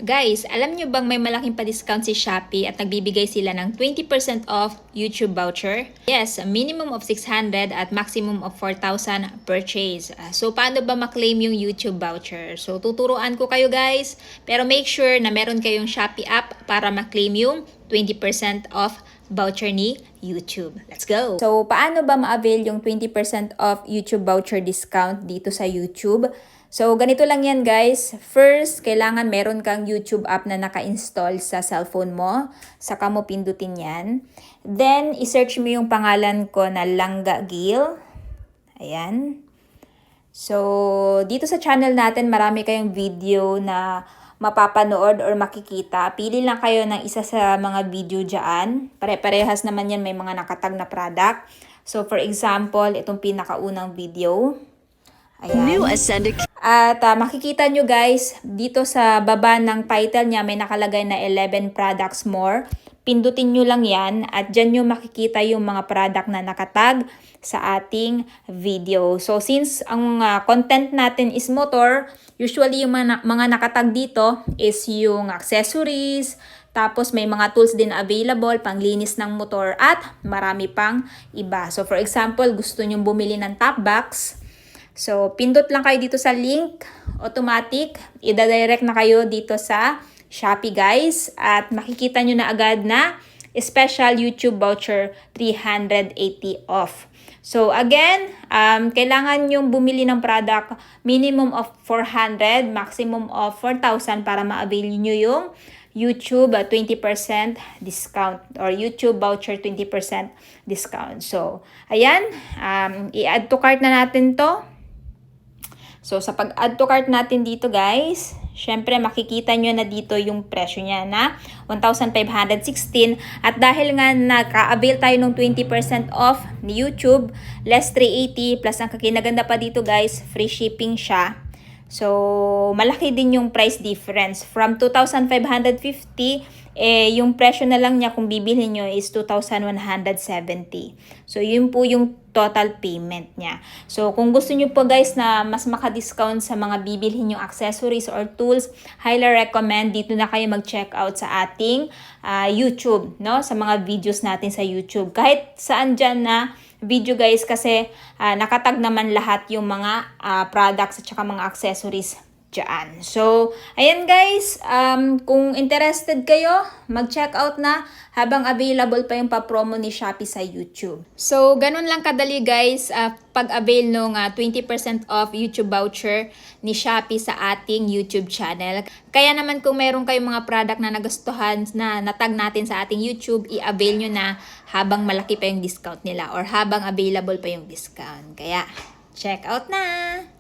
Guys, alam nyo bang may malaking pa-discount si Shopee at nagbibigay sila ng 20% off YouTube voucher? Yes, a minimum of 600 at maximum of 4,000 purchase. So, paano ba maklaim yung YouTube voucher? So, tuturuan ko kayo guys. Pero make sure na meron kayong Shopee app para maklaim yung 20% off voucher ni YouTube. Let's go! So, paano ba ma-avail yung 20% off YouTube voucher discount dito sa YouTube? So, ganito lang yan guys. First, kailangan meron kang YouTube app na naka-install sa cellphone mo. Saka mo pindutin yan. Then, isearch mo yung pangalan ko na Langga Gil. Ayan. So, dito sa channel natin, marami kayong video na mapapanood or makikita. Pili lang kayo ng isa sa mga video dyan. Pare-parehas naman yan, may mga nakatag na product. So, for example, itong pinakaunang video. Ayan. At makikita nyo guys, dito sa baba ng title niya may nakalagay na 11 products more. Pindutin nyo lang yan at dyan nyo makikita yung mga product na nakatag sa ating video. So since ang content natin is motor, usually yung mga nakatag dito is yung accessories, tapos may mga tools din available, panglinis ng motor at marami pang iba. So for example, gusto nyo bumili ng top box. So, pindot lang kayo dito sa link, automatic, ida-direct na kayo dito sa Shopee guys, at makikita nyo na agad na special YouTube voucher 380 off. So, again, kailangan yung bumili ng product minimum of 400, maximum of 4,000 para ma-avail nyo yung YouTube 20% discount or YouTube voucher 20% discount. So, ayan, i-add to cart na natin to. So, sa pag-add to cart natin dito guys, syempre makikita nyo na dito yung presyo niya na 1,516. At dahil nga naka-avail tayo ng 20% off ni YouTube, less 380 plus ang kakinaganda pa dito guys, free shipping siya. So, malaki din yung price difference. From 2,550, yung presyo na lang niya kung bibilhin nyo is 2,170. So, yun po yung total payment niya. So, kung gusto nyo po guys na mas maka-discount sa mga bibilhin yung accessories or tools, highly recommend dito na kayo mag-check out sa ating YouTube, no? Sa mga videos natin sa YouTube. Kahit saan dyan na video guys kasi nakatag naman lahat yung mga products at saka mga accessories dyan. So, ayan guys, kung interested kayo, mag-check out na habang available pa yung pa-promo ni Shopee sa YouTube. So, ganun lang kadali guys, pag-avail nung 20% off YouTube voucher ni Shopee sa ating YouTube channel. Kaya naman kung meron kayong mga product na nagustuhan na natag natin sa ating YouTube, i-avail nyo na habang malaki pa yung discount nila or habang available pa yung discount. Kaya, check out na!